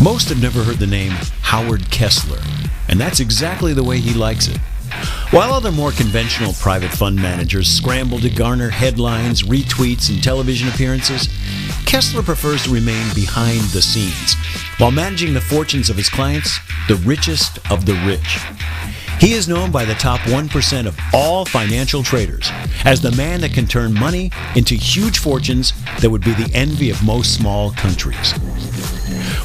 Most have never heard the name Howard Kessler, and that's exactly the way he likes it. While other more conventional private fund managers scramble to garner headlines, retweets, and television appearances, Kessler prefers to remain behind the scenes, while managing the fortunes of his clients, the richest of the rich. He is known by the top 1% of all financial traders as the man that can turn money into huge fortunes that would be the envy of most small countries.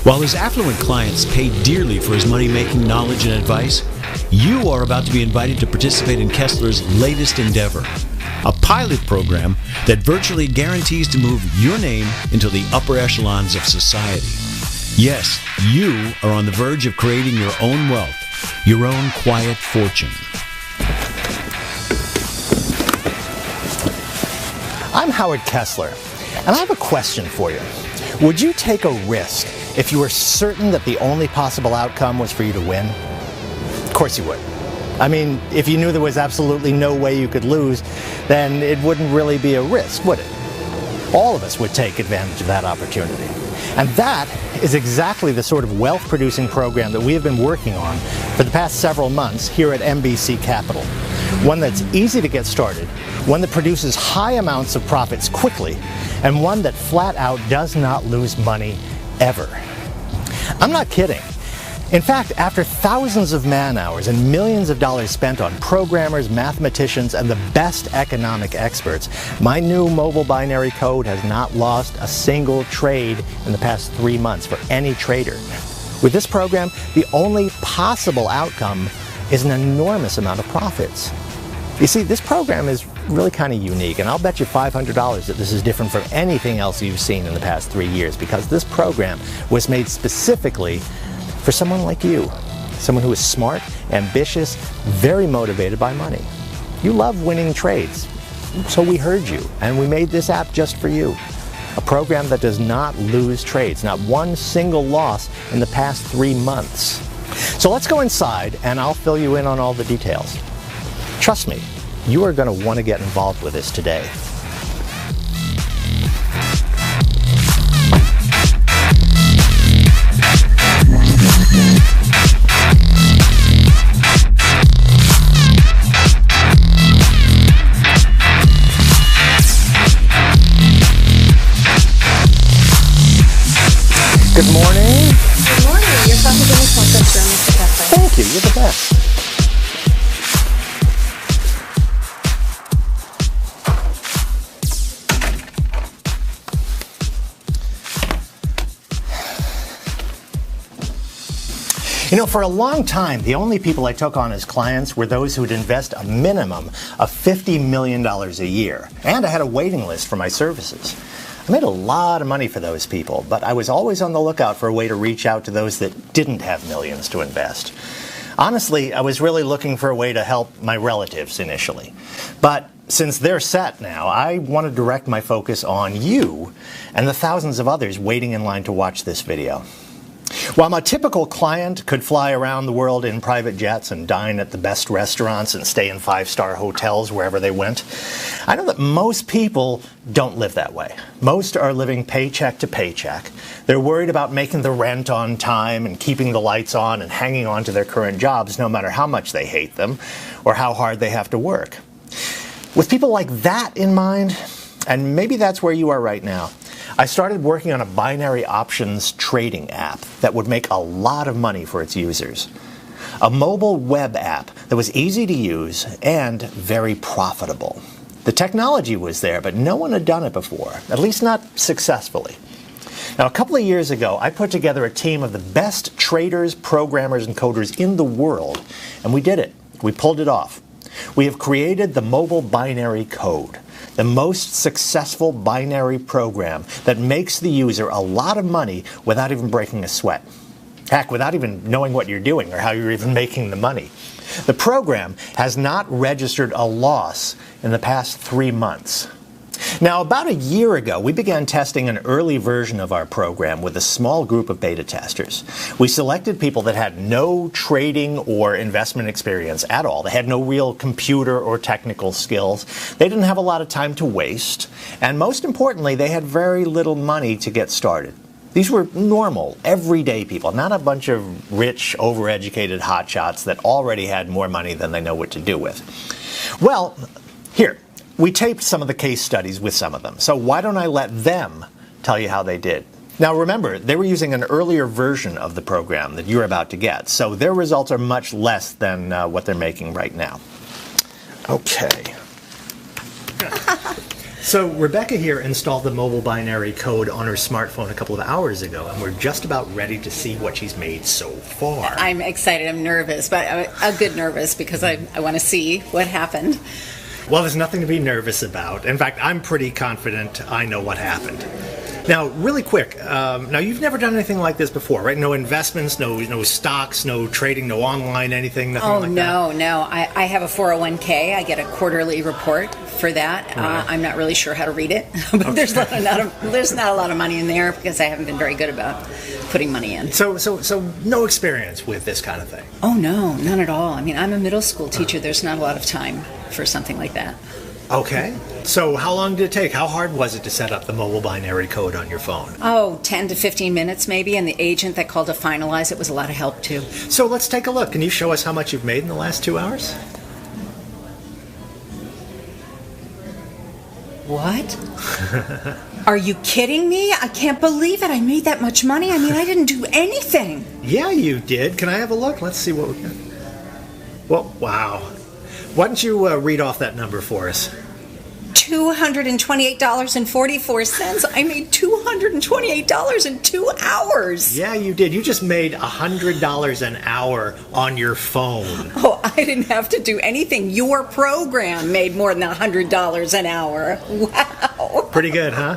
While his affluent clients pay dearly for his money-making knowledge and advice, you are about to be invited to participate in Kessler's latest endeavor, a pilot program that virtually guarantees to move your name into the upper echelons of society. Yes, you are on the verge of creating your own wealth, your own quiet fortune. I'm Howard Kessler, and I have a question for you. Would you take a risk if you were certain that the only possible outcome was for you to win? Of course you would. I mean, if you knew there was absolutely no way you could lose, then it wouldn't really be a risk, would it? All of us would take advantage of that opportunity. And that is exactly the sort of wealth-producing program that we have been working on for the past several months here at MBC Capital. One that's easy to get started, one that produces high amounts of profits quickly, and one that flat out does not lose money ever. I'm not kidding. In fact, after thousands of man-hours and millions of dollars spent on programmers, mathematicians, and the best economic experts, my new mobile binary code has not lost a single trade in the past 3 months for any trader. With this program, the only possible outcome is an enormous amount of profits. You see, this program is really kind of unique, and I'll bet you $500 that this is different from anything else you've seen in the past 3 years, because this program was made specifically for someone like you, someone who is smart, ambitious, very motivated by money. You love winning trades, so we heard you, and we made this app just for you. A program that does not lose trades, not one single loss in the past 3 months. So let's go inside, and I'll fill you in on all the details. Trust me, you are going to want to get involved with this today. Good morning. Good morning. You're talking to Miss Clicksure, Mr. Kessler. Thank you. You're the best. You know, for a long time, the only people I took on as clients were those who would invest a minimum of $50 million a year. And I had a waiting list for my services. I made a lot of money for those people, but I was always on the lookout for a way to reach out to those that didn't have millions to invest. Honestly, I was really looking for a way to help my relatives initially. But since they're set now, I want to direct my focus on you and the thousands of others waiting in line to watch this video. While my typical client could fly around the world in private jets and dine at the best restaurants and stay in 5-star hotels wherever they went, I know that most people don't live that way. Most are living paycheck to paycheck. They're worried about making the rent on time and keeping the lights on and hanging on to their current jobs no matter how much they hate them or how hard they have to work. With people like that in mind, and maybe that's where you are right now, I started working on a binary options trading app that would make a lot of money for its users. A mobile web app that was easy to use and very profitable. The technology was there, but no one had done it before, at least not successfully. Now, a couple of years ago, I put together a team of the best traders, programmers, and coders in the world, and we did it. We pulled it off. We have created the mobile binary code, the most successful binary program that makes the user a lot of money without even breaking a sweat. Heck, without even knowing what you're doing or how you're even making the money. The program has not registered a loss in the past 3 months. Now, about a year ago, we began testing an early version of our program with a small group of beta testers. We selected people that had no trading or investment experience at all. They had no real computer or technical skills. They didn't have a lot of time to waste. And most importantly, they had very little money to get started. These were normal, everyday people, not a bunch of rich, overeducated hotshots that already had more money than they know what to do with. Well, here, we taped some of the case studies with some of them, so why don't I let them tell you how they did? Now remember, they were using an earlier version of the program that you're about to get, so their results are much less than what they're making right now. Okay. So Rebecca here installed the mobile binary code on her smartphone a couple of hours ago, and we're just about ready to see what she's made so far. I'm excited. I'm nervous, but a good nervous because I want to see what happened. Well, there's nothing to be nervous about. In fact, I'm pretty confident I know what happened. Now, really quick, now you've never done anything like this before, right? No investments, no stocks, no trading, no online anything, nothing like that? No. I have a 401k. I get a quarterly report for that. Right. I'm not really sure how to read it, but okay. there's not a lot of money in there because I haven't been very good about putting money in. So no experience with this kind of thing? Oh, no, none at all. I mean, I'm a middle school teacher. There's not a lot of time for something like that. Okay. So how long did it take? How hard was it to set up the mobile binary code on your phone? Oh, 10 to 15 minutes maybe, and the agent that called to finalize it was a lot of help too. So let's take a look. Can you show us how much you've made in the last 2 hours? What? Are you kidding me? I can't believe it. I made that much money. I mean, I didn't do anything. Yeah, you did. Can I have a look? Let's see what we got. Well, wow. Why don't you read off that number for us? $228.44. I made $228 in 2 hours. Yeah, you did. You just made $100 an hour on your phone. Oh, I didn't have to do anything. Your program made more than $100 an hour. Wow. Pretty good, huh?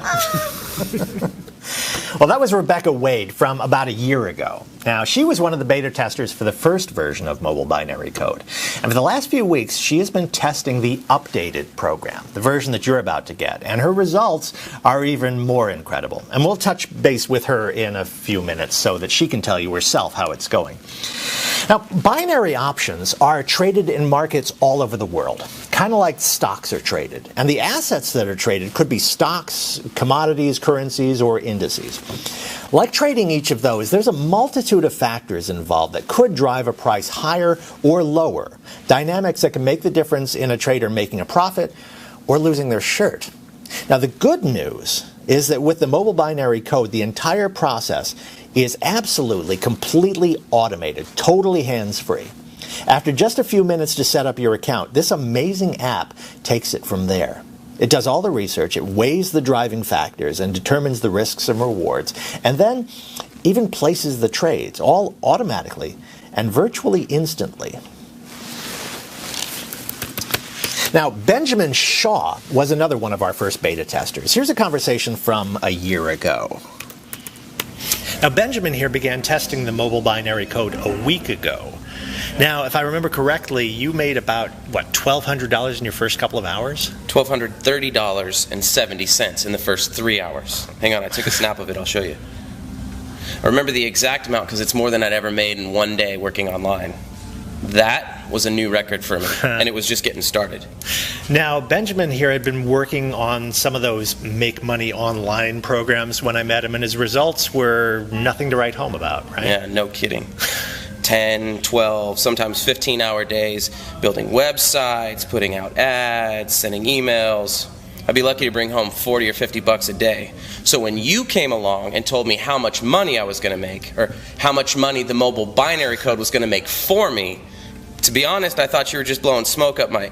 Well, that was Rebecca Wade from about a year ago. Now, she was one of the beta testers for the first version of mobile binary code. And for the last few weeks, she has been testing the updated program, the version that you're about to get. And her results are even more incredible. And we'll touch base with her in a few minutes so that she can tell you herself how it's going. Now, binary options are traded in markets all over the world, kind of like stocks are traded. And the assets that are traded could be stocks, commodities, currencies, or indices. Like trading each of those, there's a multitude of factors involved that could drive a price higher or lower, dynamics that can make the difference in a trader making a profit or losing their shirt. Now, the good news is that with the mobile binary code, the entire process is absolutely, completely automated, totally hands-free. After just a few minutes to set up your account, this amazing app takes it from there. It does all the research, it weighs the driving factors and determines the risks and rewards, and then even places the trades, all automatically and virtually instantly. Now, Benjamin Shaw was another one of our first beta testers. Here's a conversation from a year ago. Now, Benjamin here began testing the mobile binary code a week ago. Now, if I remember correctly, you made about, what, $1,200 in your first couple of hours? $1,230.70 in the first 3 hours. Hang on, I took a snap of it, I'll show you. I remember the exact amount because it's more than I'd ever made in one day working online. That was a new record for me, and it was just getting started. Now, Benjamin here had been working on some of those make money online programs when I met him, and his results were nothing to write home about, right? Yeah, no kidding. 10, 12, sometimes 15-hour days, building websites, putting out ads, sending emails. I'd be lucky to bring home 40 or 50 bucks a day. So when you came along and told me how much money I was going to make, or how much money the mobile binary code was going to make for me, to be honest, I thought you were just blowing smoke up my...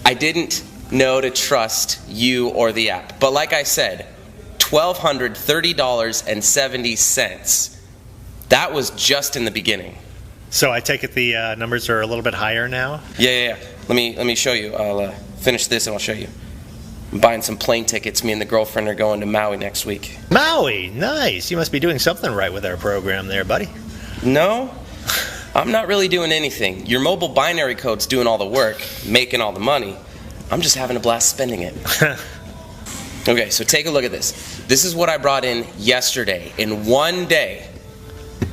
I didn't know to trust you or the app. But like I said, $1,230.70. That was just in the beginning. So I take it the numbers are a little bit higher now? Yeah. Let me show you. I'll finish this and I'll show you. I'm buying some plane tickets. Me and the girlfriend are going to Maui next week. Maui? Nice. You must be doing something right with our program there, buddy. No, I'm not really doing anything. Your mobile binary code's doing all the work, making all the money. I'm just having a blast spending it. Okay, so take a look at this. This is what I brought in yesterday in one day.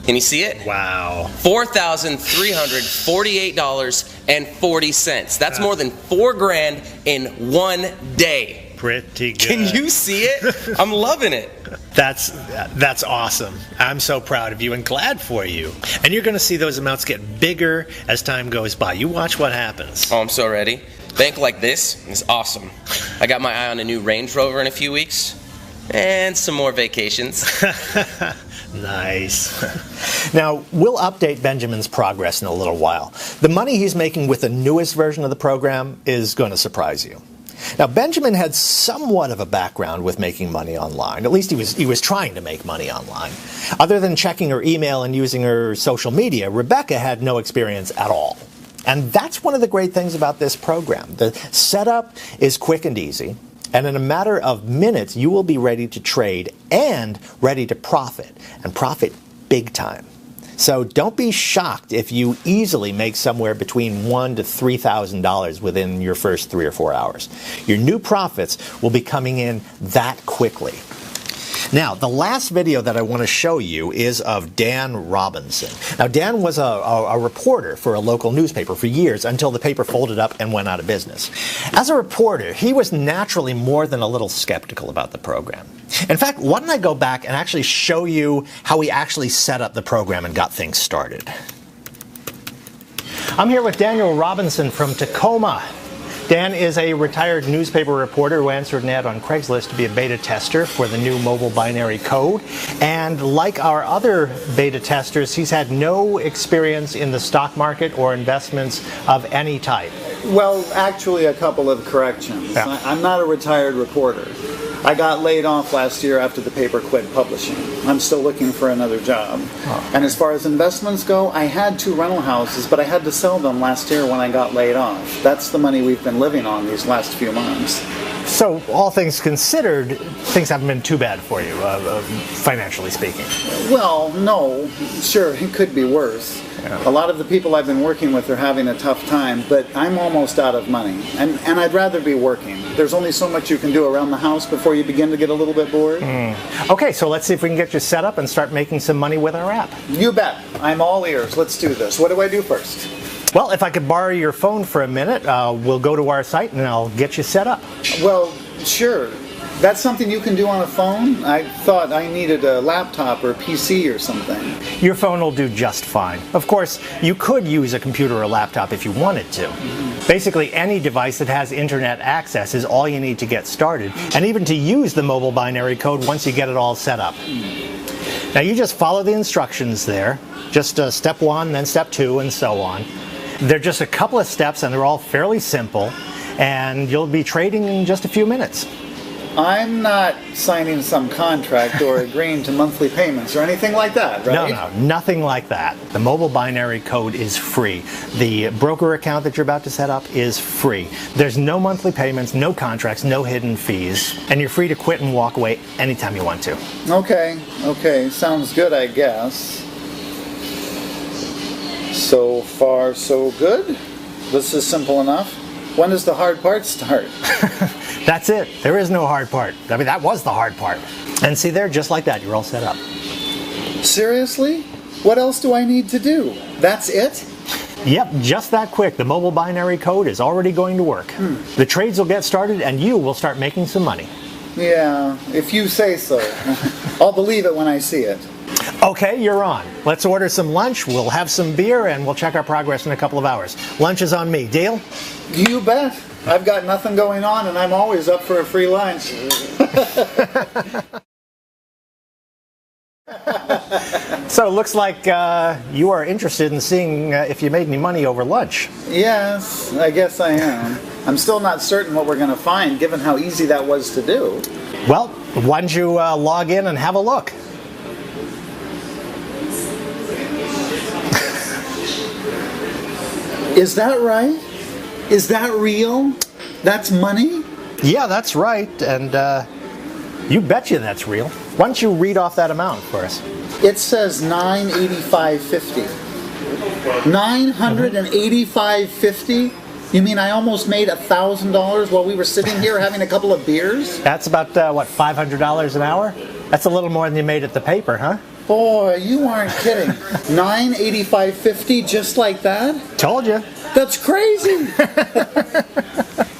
Can you see it? Wow. $4,348.40. That's more than $4,000 in one day. Pretty good. Can you see it? I'm loving it. That's awesome. I'm so proud of you and glad for you. And you're going to see those amounts get bigger as time goes by. You watch what happens. Oh, I'm so ready. Bank like this is awesome. I got my eye on a new Range Rover in a few weeks. And some more vacations. Nice. Now, we'll update Benjamin's progress in a little while. The money he's making with the newest version of the program is going to surprise you. Now, Benjamin had somewhat of a background with making money online. At least he was trying to make money online. Other than checking her email and using her social media, Rebecca had no experience at all. And that's one of the great things about this program. The setup is quick and easy. And in a matter of minutes, you will be ready to trade and ready to profit, and profit big time. So don't be shocked if you easily make somewhere between $1,000 to $3,000 within your first 3 or 4 hours. Your new profits will be coming in that quickly. Now, the last video that I want to show you is of Dan Robinson. Now, Dan was a reporter for a local newspaper for years until the paper folded up and went out of business. As a reporter, he was naturally more than a little skeptical about the program. In fact, why don't I go back and actually show you how he actually set up the program and got things started. I'm here with Daniel Robinson from Tacoma. Dan is a retired newspaper reporter who answered an ad on Craigslist to be a beta tester for the new mobile binary code. And like our other beta testers, he's had no experience in the stock market or investments of any type. Well, actually, a couple of corrections. Yeah. I'm not a retired reporter. I got laid off last year after the paper quit publishing. I'm still looking for another job. Oh. And as far as investments go, I had 2 rental houses, but I had to sell them last year when I got laid off. That's the money we've been living on these last few months. So, all things considered, things haven't been too bad for you, financially speaking. Well, no. Sure, it could be worse. Yeah. A lot of the people I've been working with are having a tough time, but I'm almost out of money. And I'd rather be working. There's only so much you can do around the house before you begin to get a little bit bored. Okay, so let's see if we can get you set up and start making some money with our app. You bet. I'm all ears. Let's do this. What do I do first? Well, if I could borrow your phone for a minute, we'll go to our site and I'll get you set up. Well, sure. That's something you can do on a phone? I thought I needed a laptop or a PC or something. Your phone will do just fine. Of course, you could use a computer or a laptop if you wanted to. Basically, any device that has internet access is all you need to get started, and even to use the mobile binary code once you get it all set up. Now, you just follow the instructions there. Just step 1, then step 2, and so on. They're just a couple of steps, and they're all fairly simple, and you'll be trading in just a few minutes. I'm not signing some contract or agreeing to monthly payments or anything like that, right? No, nothing like that. The mobile binary code is free. The broker account that you're about to set up is free. There's no monthly payments, no contracts, no hidden fees, and you're free to quit and walk away anytime you want to. Okay. Sounds good, I guess. So far, so good. This is simple enough. When does the hard part start? That's it. There is no hard part. I mean, that was the hard part. And see there, just like that, you're all set up. Seriously? What else do I need to do? That's it? Yep, just that quick. The mobile binary code is already going to work. The trades will get started and you will start making some money. Yeah, if you say so. I'll believe it when I see it. Okay, you're on. Let's order some lunch, we'll have some beer, and we'll check our progress in a couple of hours. Lunch is on me. Deal? You bet. I've got nothing going on, and I'm always up for a free lunch. So it looks like you are interested in seeing if you made any money over lunch. Yes, I guess I am. I'm still not certain what we're going to find, given how easy that was to do. Well, why don't you log in and have a look? Is that right? Is that real? That's money? Yeah, that's right, and you betcha that's real. Why don't you read off that amount for us? It says $985.50. $985.50? You mean I almost made $1,000 while we were sitting here having a couple of beers? That's about, what, $500 an hour? That's a little more than you made at the paper, huh? Boy, you aren't kidding. $985.50 just like that? Told you. That's crazy.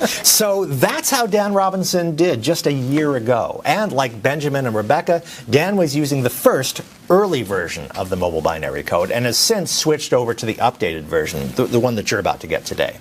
So that's how Dan Robinson did just a year ago. And like Benjamin and Rebecca, Dan was using the first early version of the mobile binary code and has since switched over to the updated version, the one that you're about to get today.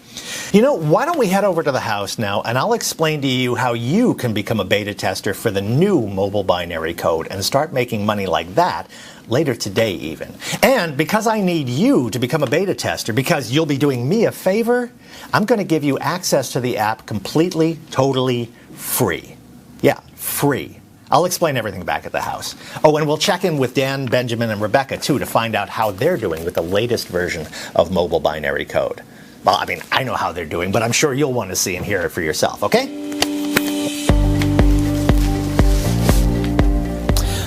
You know, why don't we head over to the house now and I'll explain to you how you can become a beta tester for the new mobile binary code and start making money like that later today even. And because I need you to become a beta tester, because you'll be doing me a favor, I'm going to give you access to the app completely, totally free. Yeah, free. I'll explain everything back at the house. Oh, and we'll check in with Dan, Benjamin, and Rebecca, too, to find out how they're doing with the latest version of mobile binary code. Well, I mean, I know how they're doing, but I'm sure you'll want to see and hear it for yourself, okay?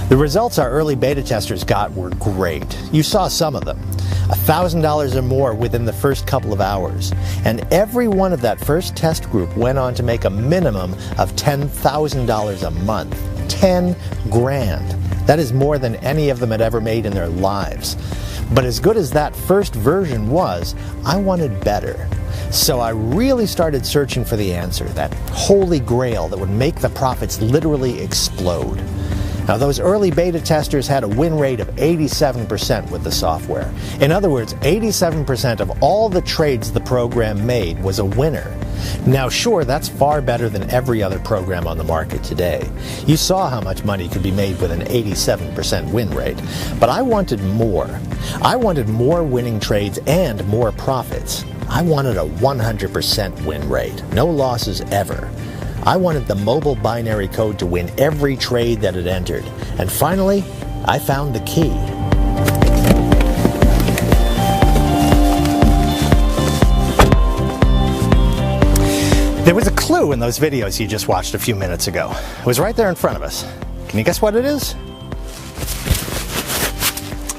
The results our early beta testers got were great. You saw some of them. $1,000 or more within the first couple of hours. And every one of that first test group went on to make a minimum of $10,000 a month. 10 grand. That is more than any of them had ever made in their lives. But as good as that first version was, I wanted better. So I really started searching for the answer, that holy grail that would make the profits literally explode. Now, those early beta testers had a win rate of 87% with the software. In other words, 87% of all the trades the program made was a winner. Now, sure, that's far better than every other program on the market today. You saw how much money could be made with an 87% win rate. But I wanted more. I wanted more winning trades and more profits. I wanted a 100% win rate. No losses ever. I wanted the mobile binary code to win every trade that it entered. And finally, I found the key. There was a clue in those videos you just watched a few minutes ago. It was right there in front of us. Can you guess what it is?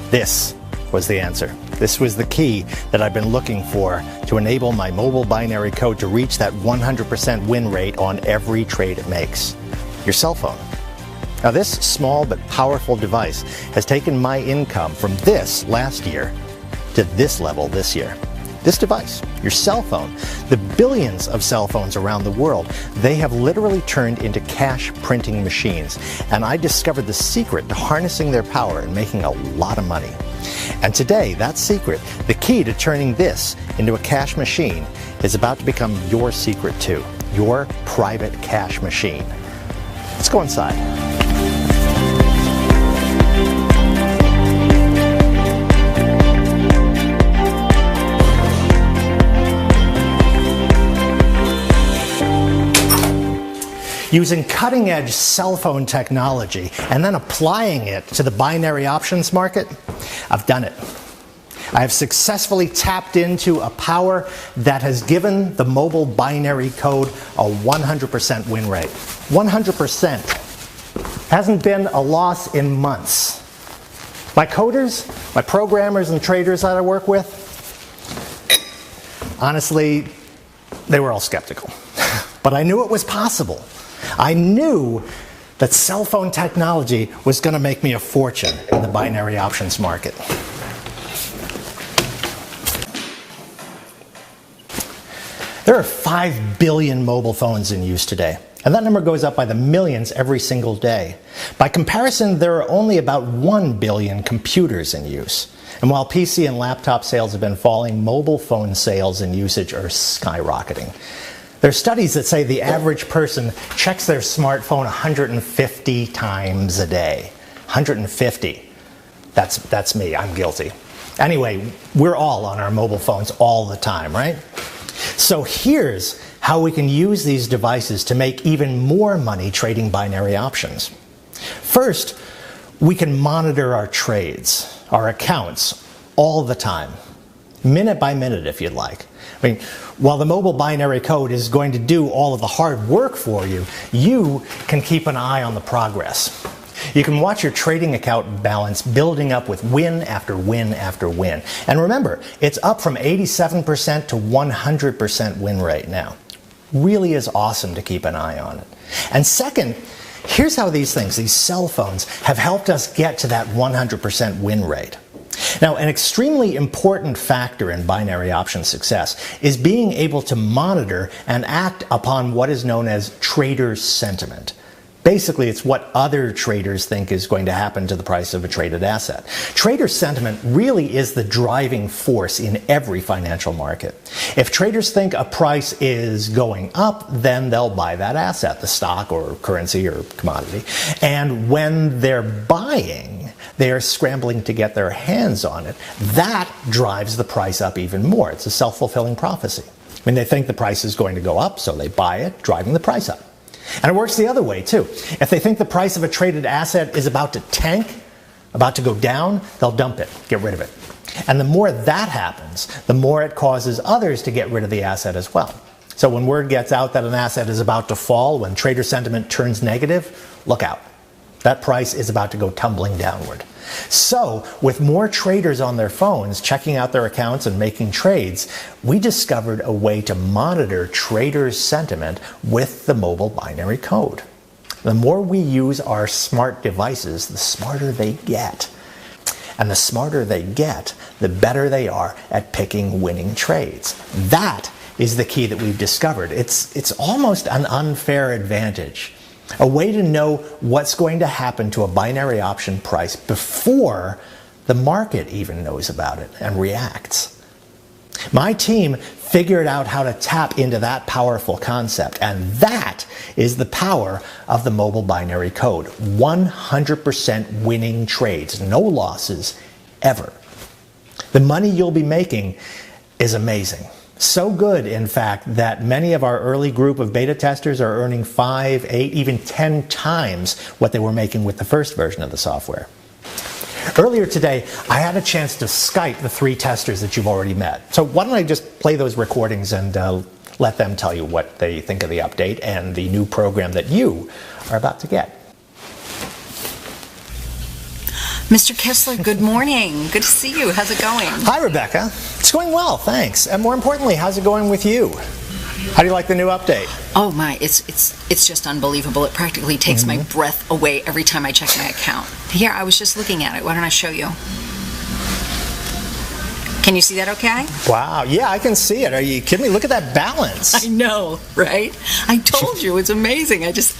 This was the answer. This was the key that I've been looking for to enable my mobile binary code to reach that 100% win rate on every trade it makes. Your cell phone. Now, this small but powerful device has taken my income from this last year to this level this year. This device, your cell phone, the billions of cell phones around the world, they have literally turned into cash printing machines. And I discovered the secret to harnessing their power and making a lot of money. And today, that secret, the key to turning this into a cash machine, is about to become your secret too. Your private cash machine. Let's go inside. Using cutting-edge cell phone technology and then applying it to the binary options market, I've done it. I have successfully tapped into a power that has given the mobile binary code a 100% win rate. 100%. Hasn't been a loss in months. My coders, my programmers and traders that I work with, honestly, they were all skeptical. But I knew it was possible. I knew that cell phone technology was going to make me a fortune in the binary options market. There are 5 billion mobile phones in use today, and that number goes up by the millions every single day. By comparison, there are only about 1 billion computers in use. And while PC and laptop sales have been falling, mobile phone sales and usage are skyrocketing. There are studies that say the average person checks their smartphone 150 times a day. 150. That's me. I'm guilty. Anyway, we're all on our mobile phones all the time, right? So here's how we can use these devices to make even more money trading binary options. First, we can monitor our trades, our accounts, all the time. Minute by minute, if you'd like. I mean, while the mobile binary code is going to do all of the hard work for you, you can keep an eye on the progress. You can watch your trading account balance building up with win after win after win. And remember, it's up from 87% to 100% win rate now. Really is awesome to keep an eye on it. And second, here's how these cell phones, have helped us get to that 100% win rate. Now, an extremely important factor in binary option success is being able to monitor and act upon what is known as trader sentiment. Basically, it's what other traders think is going to happen to the price of a traded asset. Trader sentiment really is the driving force in every financial market. If traders think a price is going up, then they'll buy that asset, the stock or currency or commodity. And when they're buying, they are scrambling to get their hands on it. That drives the price up even more. It's a self-fulfilling prophecy. I mean, they think the price is going to go up, so they buy it, driving the price up. And it works the other way, too. If they think the price of a traded asset is about to tank, about to go down, they'll dump it, get rid of it. And the more that happens, the more it causes others to get rid of the asset as well. So when word gets out that an asset is about to fall, when trader sentiment turns negative, look out. That price is about to go tumbling downward. So, with more traders on their phones checking out their accounts and making trades, we discovered a way to monitor traders' sentiment with the mobile binary code. The more we use our smart devices, the smarter they get. And the smarter they get, the better they are at picking winning trades. That is the key that we've discovered. It's almost an unfair advantage. A way to know what's going to happen to a binary option price before the market even knows about it and reacts. My team figured out how to tap into that powerful concept, and that is the power of the mobile binary code. 100% winning trades, no losses, ever. The money you'll be making is amazing. So good, in fact, that many of our early group of beta testers are earning 5, 8, even 10 times what they were making with the first version of the software. Earlier today, I had a chance to Skype the 3 testers that you've already met. So why don't I just play those recordings and let them tell you what they think of the update and the new program that you are about to get. Mr. Kessler, good morning. Good to see you. How's it going? Hi, Rebecca. It's going well, thanks. And more importantly, how's it going with you? How do you like the new update? Oh my, it's just unbelievable. It practically takes my breath away every time I check my account. Here, I was just looking at it. Why don't I show you? Can you see that okay? Wow, yeah, I can see it. Are you kidding me? Look at that balance. I know, right? I told you, it's amazing. I just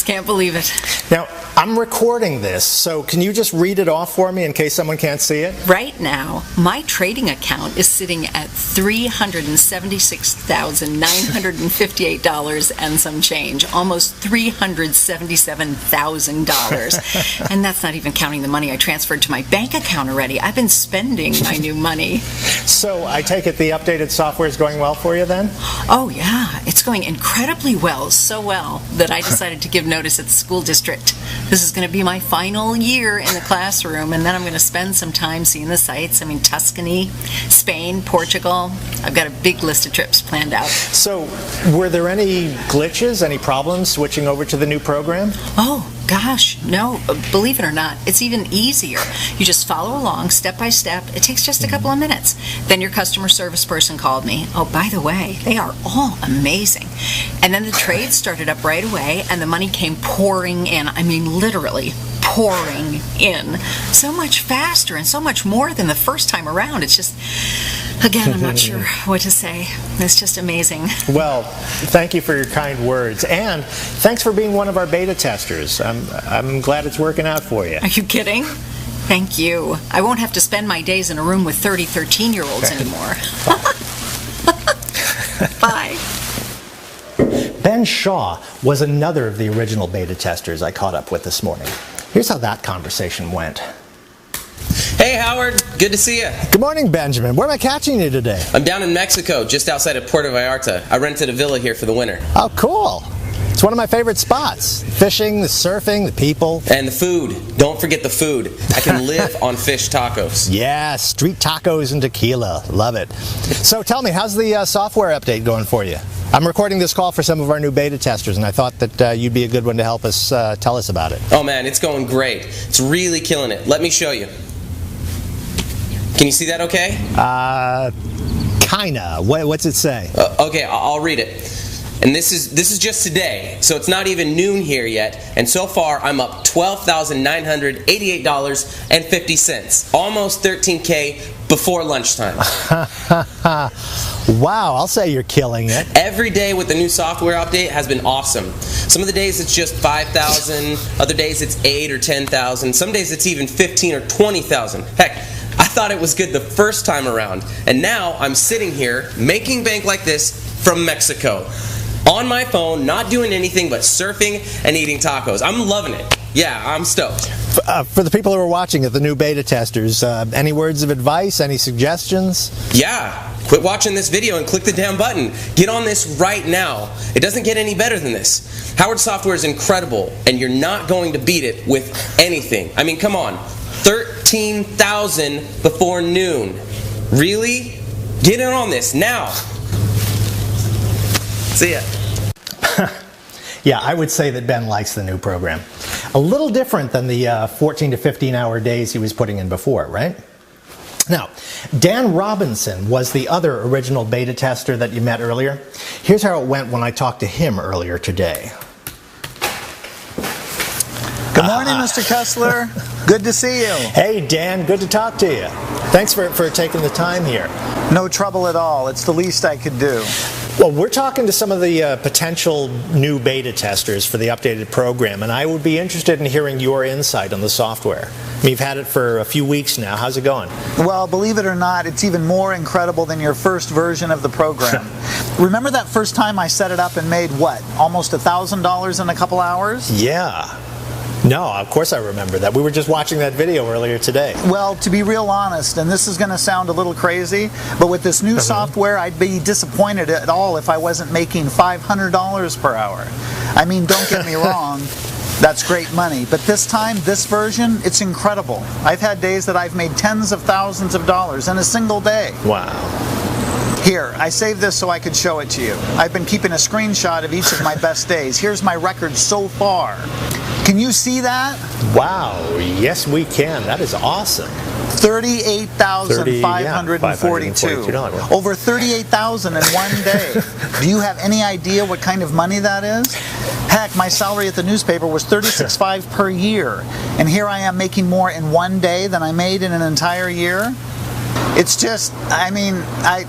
can't believe it. Now, I'm recording this, so can you just read it off for me in case someone can't see it? Right now, my trading account is sitting at $376,958 and some change, almost $377,000. And that's not even counting the money I transferred to my bank account already. I've been spending my new money. So I take it the updated software is going well for you then? Oh yeah, it's going incredibly well, so well that I decided to give notice at the school district. This is going to be my final year in the classroom, and then I'm going to spend some time seeing the sights. I mean, Tuscany, Spain, Portugal. I've got a big list of trips planned out. So were there any glitches, any problems switching over to the new program? Oh, gosh, no. Believe it or not, it's even easier. You just follow along step by step. It takes just a couple of minutes. Then your customer service person called me. Oh, by the way, they are all amazing. And then the trade started up right away, and the money came pouring in. I mean, literally pouring in. So much faster and so much more than the first time around. It's just, again, I'm not sure what to say. It's just amazing. Well, thank you for your kind words, and thanks for being one of our beta testers. I'm glad it's working out for you. Are you kidding? Thank you. I won't have to spend my days in a room with 30 13-year-olds anymore. Bye. Ben Shaw was another of the original beta testers I caught up with this morning. Here's how that conversation went. Hey Howard, good to see you. Good morning, Benjamin. Where am I catching you today? I'm down in Mexico, just outside of Puerto Vallarta. I rented a villa here for the winter. Oh, cool. It's one of my favorite spots. Fishing, the surfing, the people. And the food. Don't forget the food. I can live on fish tacos. Yeah, street tacos and tequila. Love it. So tell me, how's the software update going for you? I'm recording this call for some of our new beta testers, and I thought that you'd be a good one to help us tell us about it. Oh man, it's going great. It's really killing it. Let me show you. Can you see that okay? Kinda. What's it say? Okay, I'll read it. And this is just today, so it's not even noon here yet. And so far, I'm up $12,988.50, almost $13K before lunchtime. Wow, I'll say you're killing it. Every day with the new software update has been awesome. Some of the days it's just 5,000, other days it's 8 or 10,000, some days it's even 15 or 20,000. Heck, I thought it was good the first time around, and now I'm sitting here making bank like this from Mexico. On my phone, not doing anything but surfing and eating tacos. I'm loving it. Yeah, I'm stoked. For the people who are watching it, the new beta testers, any words of advice, any suggestions? Yeah, quit watching this video and click the damn button. Get on this right now. It doesn't get any better than this. Howard software is incredible, and you're not going to beat it with anything. I mean, come on. 13,000 before noon. Really? Get in on this now. See ya. Yeah, I would say that Ben likes the new program. A little different than the 14 to 15 hour days he was putting in before, right? Now, Dan Robinson was the other original beta tester that you met earlier. Here's how it went when I talked to him earlier today. Good morning, Mr. Kessler. Good to see you. Hey, Dan, good to talk to you. Thanks for taking the time here. No trouble at all. It's the least I could do. Well, we're talking to some of the potential new beta testers for the updated program, and I would be interested in hearing your insight on the software. I mean, you've had it for a few weeks now. How's it going? Well, believe it or not, it's even more incredible than your first version of the program. Remember that first time I set it up and made, what, almost $1,000 in a couple hours? Yeah. No, of course I remember that. We were just watching that video earlier today. Well, to be real honest, and this is going to sound a little crazy, but with this new software, I'd be disappointed at all if I wasn't making $500 per hour. I mean, don't get me wrong, that's great money. But this time, this version, it's incredible. I've had days that I've made tens of thousands of dollars in a single day. Wow. Here, I saved this so I could show it to you. I've been keeping a screenshot of each of my best days. Here's my record so far. Can you see that? Wow, yes we can. That is awesome. $38,542. Over $38,000 in one day. Do you have any idea what kind of money that is? Heck, my salary at the newspaper was $36,500 per year. And here I am making more in one day than I made in an entire year. It's just, I mean, I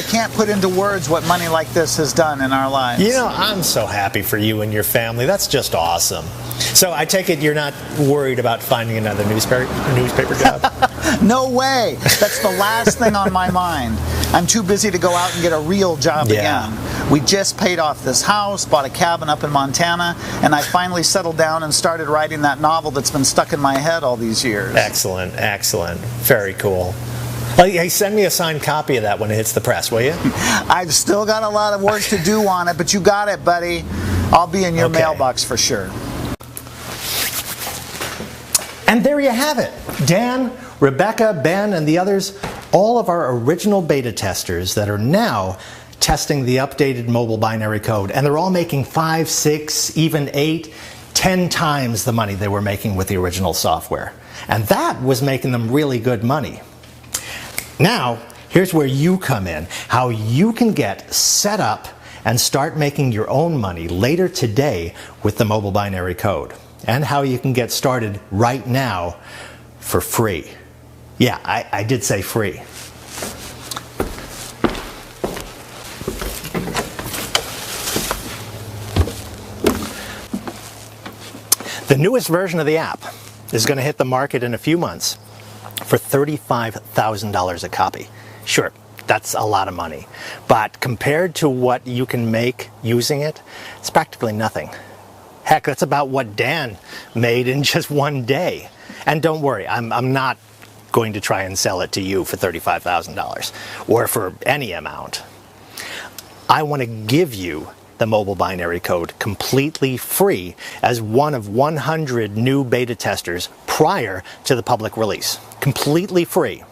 can't put into words what money like this has done in our lives. You know, I'm so happy for you and your family. That's just awesome. So I take it you're not worried about finding another newspaper job? No way. That's the last thing on my mind. I'm too busy to go out and get a real job again. We just paid off this house, bought a cabin up in Montana, and I finally settled down and started writing that novel that's been stuck in my head all these years. Excellent, excellent. Very cool. Hey, send me a signed copy of that when it hits the press, will you? I've still got a lot of work to do on it, but you got it, buddy. I'll be in your mailbox for sure. And there you have it. Dan, Rebecca, Ben, and the others, all of our original beta testers that are now testing the updated mobile binary code. And they're all making 5, 6, even 8, 10 times the money they were making with the original software. And that was making them really good money. Now, here's where you come in, how you can get set up and start making your own money later today with the mobile binary code, and how you can get started right now for free. Yeah, I did say free. The newest version of the app is going to hit the market in a few months for $35,000 a copy. Sure, that's a lot of money, but compared to what you can make using it, it's practically nothing. Heck, that's about what Dan made in just one day. And don't worry, I'm not going to try and sell it to you for $35,000 or for any amount. I want to give you the mobile binary code completely free as one of 100 new beta testers prior to the public release. Completely free.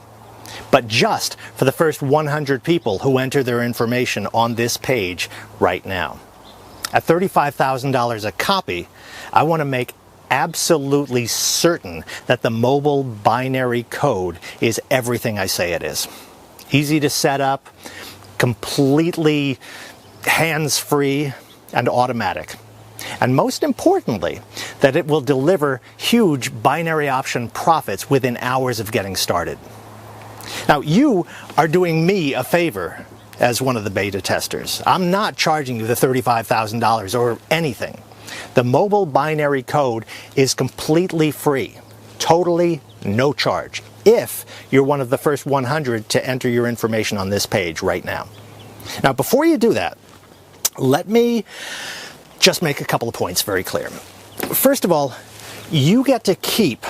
But just for the first 100 people who enter their information on this page right now. At $35,000 a copy, I want to make absolutely certain that the mobile binary code is everything I say it is. Easy to set up, completely hands-free and automatic. And most importantly, that it will deliver huge binary option profits within hours of getting started. Now, you are doing me a favor as one of the beta testers. I'm not charging you the $35,000 or anything. The mobile binary code is completely free, totally no charge, if you're one of the first 100 to enter your information on this page right now. Now, before you do that, let me just make a couple of points very clear. First of all, you get to keep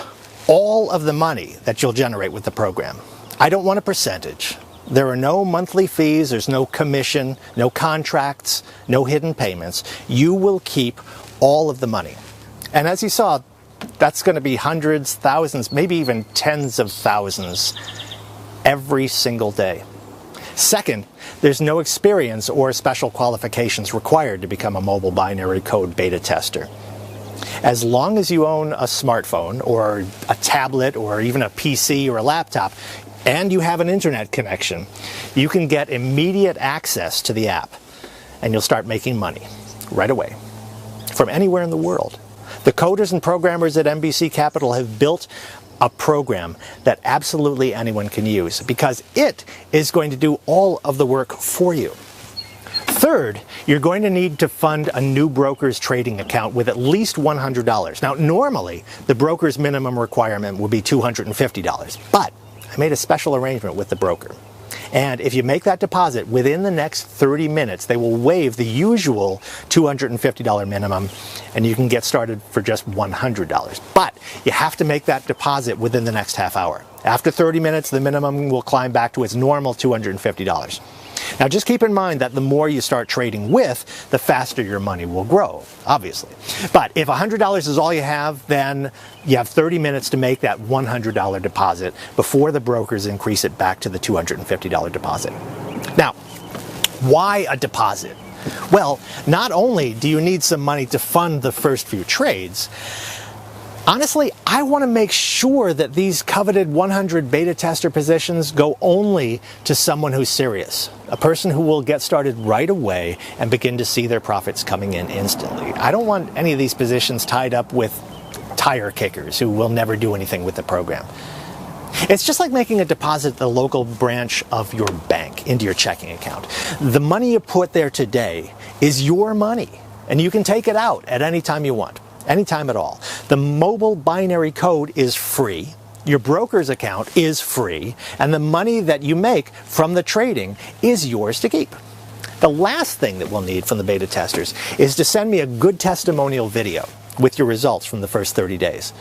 all of the money that you'll generate with the program. I don't want a percentage. There are no monthly fees, there's no commission, no contracts, no hidden payments. You will keep all of the money. And as you saw, that's going to be hundreds, thousands, maybe even tens of thousands every single day. Second, there's no experience or special qualifications required to become a mobile binary code beta tester. As long as you own a smartphone or a tablet or even a PC or a laptop, and you have an internet connection, you can get immediate access to the app, and you'll start making money right away from anywhere in the world. The coders and programmers at NBC Capital have built a program that absolutely anyone can use because it is going to do all of the work for you. Third, you're going to need to fund a new broker's trading account with at least $100. Now, normally, the broker's minimum requirement would be $250, but I made a special arrangement with the broker. And if you make that deposit within the next 30 minutes, they will waive the usual $250 minimum, and you can get started for just $100. But you have to make that deposit within the next half hour. After 30 minutes, the minimum will climb back to its normal $250. Now, just keep in mind that the more you start trading with, the faster your money will grow, obviously. But if $100 is all you have, then you have 30 minutes to make that $100 deposit before the brokers increase it back to the $250 deposit. Now, why a deposit? Well, not only do you need some money to fund the first few trades, honestly, I want to make sure that these coveted 100 beta tester positions go only to someone who's serious, a person who will get started right away and begin to see their profits coming in instantly. I don't want any of these positions tied up with tire kickers who will never do anything with the program. It's just like making a deposit at the local branch of your bank into your checking account. The money you put there today is your money, and you can take it out at any time you want. Anytime at all. The mobile binary code is free, your broker's account is free, and the money that you make from the trading is yours to keep. The last thing that we'll need from the beta testers is to send me a good testimonial video with your results from the first 30 days.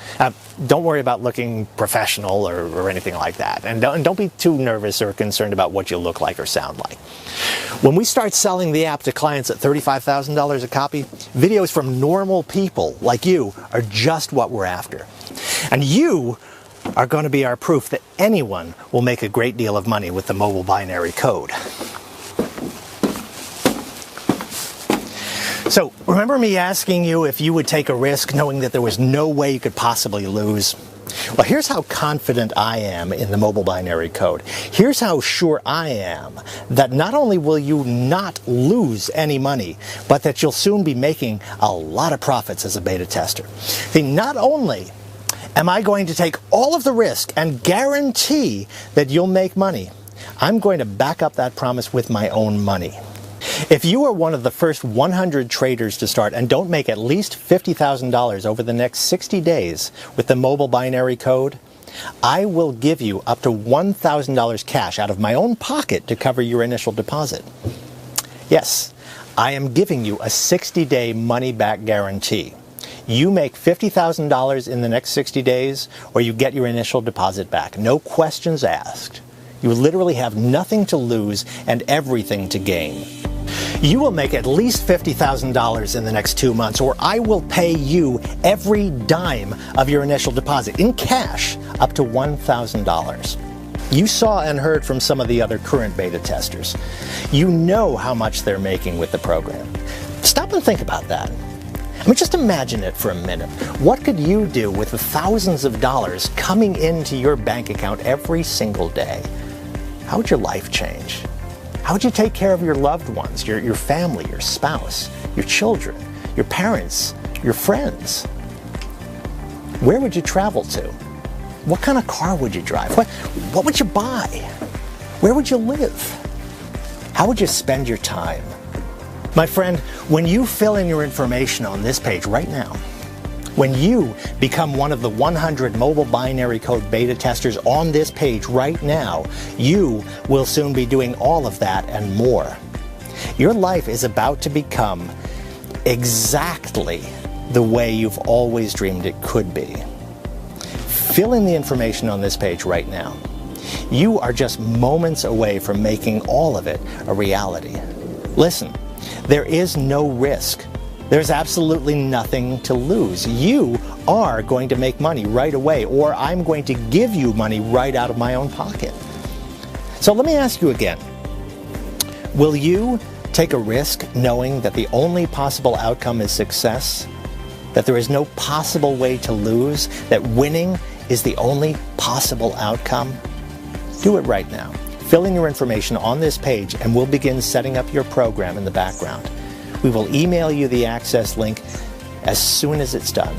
Don't worry about looking professional or anything like that. And don't be too nervous or concerned about what you look like or sound like. When we start selling the app to clients at $35,000 a copy, videos from normal people like you are just what we're after. And you are going to be our proof that anyone will make a great deal of money with the mobile binary code. So, remember me asking you if you would take a risk knowing that there was no way you could possibly lose? Well, here's how confident I am in the mobile binary code. Here's how sure I am that not only will you not lose any money, but that you'll soon be making a lot of profits as a beta tester. See, not only am I going to take all of the risk and guarantee that you'll make money, I'm going to back up that promise with my own money. If you are one of the first 100 traders to start and don't make at least $50,000 over the next 60 days with the mobile binary code, I will give you up to $1,000 cash out of my own pocket to cover your initial deposit. Yes, I am giving you a 60-day money-back guarantee. You make $50,000 in the next 60 days, or you get your initial deposit back. No questions asked. You literally have nothing to lose and everything to gain. You will make at least $50,000 in the next 2 months, or I will pay you every dime of your initial deposit in cash up to $1,000. You saw and heard from some of the other current beta testers. You know how much they're making with the program. Stop and think about that. I mean, just imagine it for a minute. What could you do with the thousands of dollars coming into your bank account every single day? How would your life change? How would you take care of your loved ones, your family, your spouse, your children, your parents, your friends? Where would you travel to? What kind of car would you drive? What would you buy? Where would you live? How would you spend your time? My friend, when you fill in your information on this page right now, when you become one of the 100 mobile binary code beta testers on this page right now, you will soon be doing all of that and more. Your life is about to become exactly the way you've always dreamed it could be. Fill in the information on this page right now. You are just moments away from making all of it a reality. Listen, there is no risk. There's absolutely nothing to lose. You are going to make money right away, or I'm going to give you money right out of my own pocket. So let me ask you again. Will you take a risk knowing that the only possible outcome is success? That there is no possible way to lose? That winning is the only possible outcome? Do it right now. Fill in your information on this page and we'll begin setting up your program in the background. We will email you the access link as soon as it's done.